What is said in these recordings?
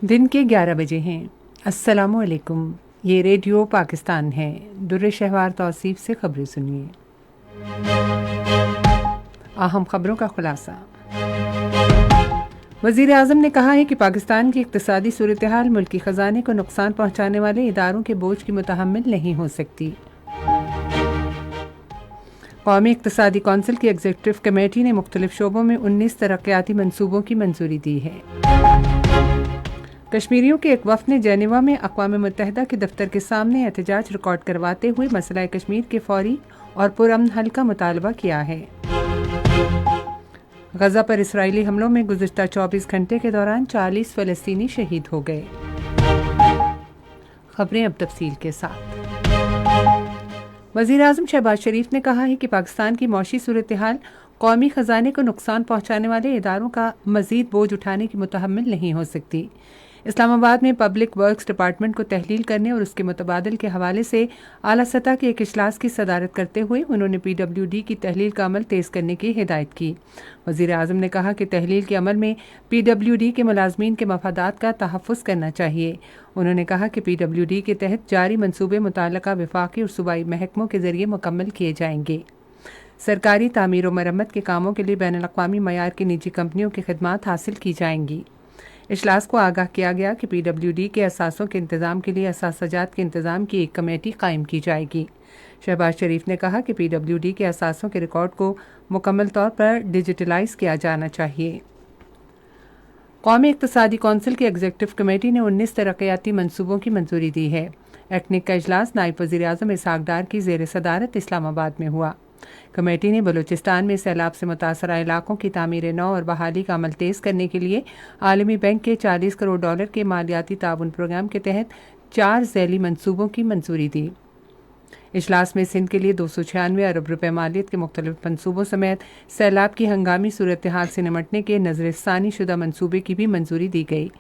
दिन के 11 बजे हैं। अस्सलामुअलैकुम। ये रेडियो पाकिस्तान है। दुर्र शहवार तौसीफ से खबरें सुनिए। अहम खबरों का खुलासा। वज़ीर आज़म ने कहा है कि पाकिस्तान की इक़्तिसादी सूरत हाल मुल्की ख़जाने को नुकसान पहुँचाने वाले इदारों के बोझ की मुतहम्मिल नहीं हो सकती। कौमी इक़्तिसादी कौंसिल की एग्जीक्यूटिव कमेटी ने मुख्तलिफ शोबों में 19 तरक्याती मंसूबों की मंजूरी दी है। कश्मीरियों के एक वफ़द ने जेनेवा में अक़वाम मुत्तहिदा के दफ्तर के सामने एहतजाज रिकॉर्ड करवाते हुए मसला कश्मीर के फौरी और पुरअमन हल का मुतालबा किया है। गज़ा पर इसराइली हमलों में गुज़िश्ता 24 घंटे के दौरान 40 फ़लस्तीनी शहीद हो गए। खबरें अब तफसील के साथ। वज़ीर आज़म शहबाज शरीफ ने कहा है कि पाकिस्तान की मौशी सूरत हाल कौमी ख़जाने को नुकसान पहुँचाने वाले इदारों का मज़ीद बोझ उठाने की मुतहम्मिल नहीं हो सकती। इस्लामाबाद में पब्लिक वर्क्स डिपार्टमेंट को तहलील करने और उसके मुतबादल के हवाले से आला सतह के एक इजलास की सदारत करते हुए उन्होंने PWD की तहलील का अमल तेज़ करने की हिदायत की। वज़ीर आज़म ने कहा कि तहलील के अमल में PWD के मुलाजमीन के मफादात का तहफ़्फ़ुज़ करना चाहिए। उन्होंने कहा कि PWD के तहत जारी मनसूबे मुताल्लिक़ा वफाकी और सूबाई महकमों के ज़रिए मुकम्मल किए जाएंगे। सरकारी तामीर व मरम्मत के कामों के लिए बैनुल-अक़वामी मयार की निजी कंपनियों की खिदमात हासिल की जाएंगी। इजलास को आगाह किया गया कि PWD के असासों के इंतज़ाम के लिए असासजात के इंतज़ाम की एक कमेटी कायम की जाएगी। शहबाज शरीफ ने कहा कि PWD के असासों के रिकॉर्ड को मुकम्मल तौर पर डिजिटलाइज किया जाना चाहिए। कौमी इक़्तिसादी कौंसिल की एग्जीक्यूटिव कमेटी ने 19 तरक्याती मंसूबों की मंजूरी दी है। एक्निक का इजलास नायब वज़ीर आज़म इसहाक़ डार की ज़ेर सदारत इस्लामाबाद में हुआ। कमेटी ने बलूचिस्तान में सैलाब से मुतासरा इलाकों की तामीर नौ और बहाली का अमल तेज़ करने के लिए आलमी बैंक के $40 करोड़ के मालियाती ताउन प्रोग्राम के तहत 4 ज़ैली मंसूबों की मंजूरी दी। इजलास में सिंध के लिए 296 अरब रुपए मालियत के मुख्तलिफ मंसूबों समेत सैलाब की हंगामी सूरत हाल से निमटने के नज़रसानी शुदा मंसूबे की भी मंजूरी दी गई।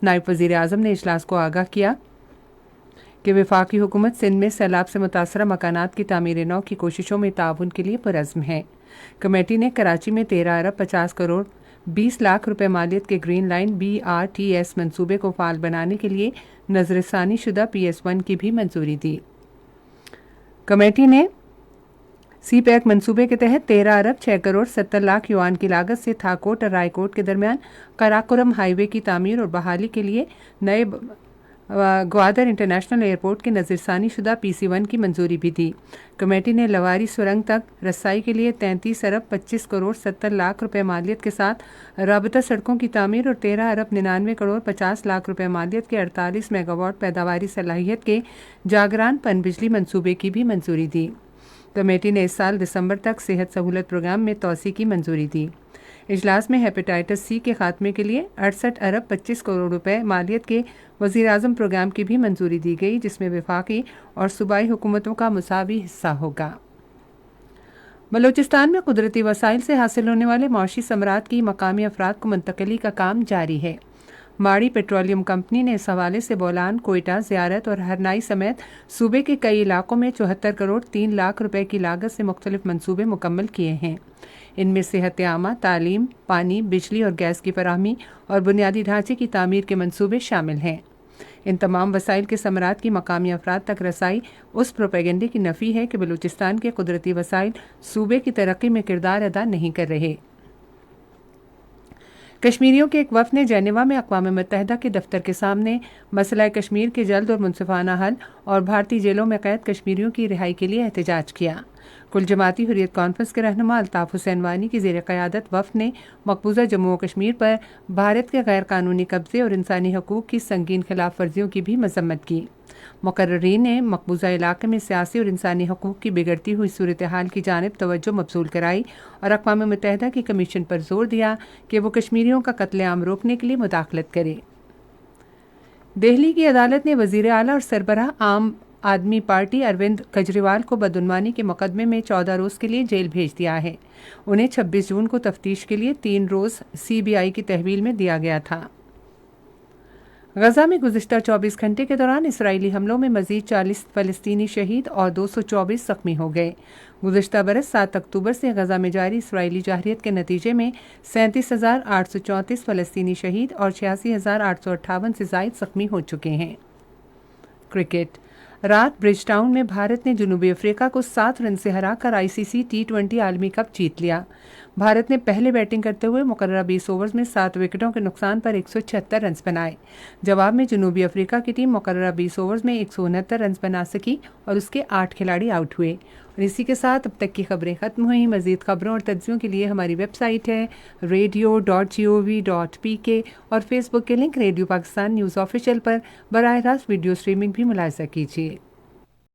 नायब वज़ीर आज़म ने इजलास को आगाह किया कि वफाकी हुकूमत सिंध में सैलाब से मुतासरा मकानात की तामीर नौ की कोशिशों में ताउन के लिए पुरज़्म है। कमेटी ने कराची में 13 अरब 50 करोड़ 20 लाख रुपए मालियत के ग्रीन लाइन BRTS मंसूबे को फाल बनाने के लिए नज़रसानी शुदा PS1 की भी मंजूरी दी। कमेटी ने CPEC मंसूबे के तहत 13 अरब 6 करोड़ 70 लाख युआन की लागत से थाकोट और रायकोट के दरमियान कराकोरम हाईवे की तामीर और बहाली के लिए नए ग्वादर इंटरनेशनल एयरपोर्ट के नज़रसानी शुदा PC1 की मंजूरी भी दी। कमेटी ने लवारी सुरंग तक रसाई के लिए 33 अरब 25 करोड़ 70 लाख रुपए मालियत के साथ राबता सड़कों की तामीर और 13 अरब 99 करोड़ 50 लाख रुपए मालियत के 48 मेगावाट पैदावारी सलाहियत के जागरान पनबिजली मंसूबे की भी मंजूरी दी। कमेटी ने इस साल दिसंबर तक सेहत सहूलत प्रोग्राम में तोसी की मंजूरी दी। इजलास में हेपेटाइटिस C के खात्मे के लिए 68 अरब 25 करोड़ रुपए मालियत के वज़ीर आज़म प्रोग्राम की भी मंजूरी दी गई, जिसमें वफाकी और सूबाई हुकूमतों का मुसावी हिस्सा होगा। बलूचिस्तान में कुदरती वसाइल से हासिल होने वाले मौशी समरात की मकामी अफराद को मुंतकली का काम जारी है। माड़ी पेट्रोलियम कंपनी ने इस हवाले से बोलान, कोयटा, ज़ियारत और हरनाई समेत सूबे के कई इलाकों में 74 करोड़ 3 लाख रुपए की लागत से मुख्तलिफ मंसूबे मुकम्मल किए हैं। इनमें सेहत आमा, तालीम, पानी, बिजली और गैस की फराहमी और बुनियादी ढांचे की तामीर के मंसूबे शामिल हैं। इन तमाम वसाइल के समरात की मकामी अफराद तक रसाई उस प्रोपेगेंडे की नफ़ी है कि बलूचिस्तान के कुदरती वसाइल सूबे की तरक्की में किरदार अदा नहीं कर रहे। कश्मीरियों के एक वफ़द ने जेनेवा में अक़वाम मुत्तहिदा के दफ्तर के सामने मसला कश्मीर के जल्द और मुनसिफाना हल और भारतीय जेलों में कैद कश्मीरियों की रिहाई के लिए एहतजाज किया। कुल जमाती हुर्रियत कॉन्फ्रेंस के रहनुमा अल्ताफ़ हुसैन वानी की ज़ेर क़यादत वफ़द ने मकबूजा जम्मू व कश्मीर पर भारत के गैर कानूनी कब्ज़े और इंसानी हकूक़ की संगीन खिलाफ वर्जियों की भी मज़म्मत की। मुक़र्ररीन ने मकबूजा इलाके में सियासी और इंसानी हकूक़ की बिगड़ती हुई सूरत हाल की जानिब तवज्जो मबसूल कराई और अक़वाम मुत्तहिदा की कमीशन पर जोर दिया कि वो कश्मीरियों का कत्लेआम रोकने के लिए मुदाखलत करे। दिल्ली की अदालत ने वज़ीर आला और सरबराह आम आदमी पार्टी अरविंद केजरीवाल को बदउनवानी के मुकदमे में 14 रोज़ के लिए जेल भेज दिया है। उन्हें 26 जून को तफ्तीश के लिए 3 रोज़ CBI की तहवील में दिया गया था। गजा में गुज़िश्ता 24 घंटे के दौरान इसराइली हमलों में मजीद 40 फ़लस्तीनी शहीद और 224 ज़ख्मी हो गए। गुज़िश्ता बरस 7 अक्टूबर से गजा में जारी इसराइली जारहियत के नतीजे में 37,834 फ़लस्तीनी शहीद और 86,858 से ज़ायद ज़ख्मी हो चुके हैं। क्रिकेट। रात ब्रिजटाउन में भारत ने जनूबी अफ्रीका को 7 रन से हराकर आईसीसी टी20 आलमी कप जीत लिया। भारत ने पहले बैटिंग करते हुए मुकर्ररा 20 ओवर्स में 7 विकेटों के नुकसान पर 176 रन बनाए। जवाब में जनूबी अफ्रीका की टीम मुकर्ररा 20 ओवर्स में 169 रन बना सकी और उसके 8 खिलाड़ी आउट हुए। और इसी के साथ अब तक की खबरें खत्म हुई। मजीद खबरों और तज्जियों के लिए हमारी वेबसाइट है radio.gov.pk और फेसबुक के link radio Pakistan news official पर बराह रास्त वीडियो स्ट्रीमिंग भी मुलाहिजा कीजिए।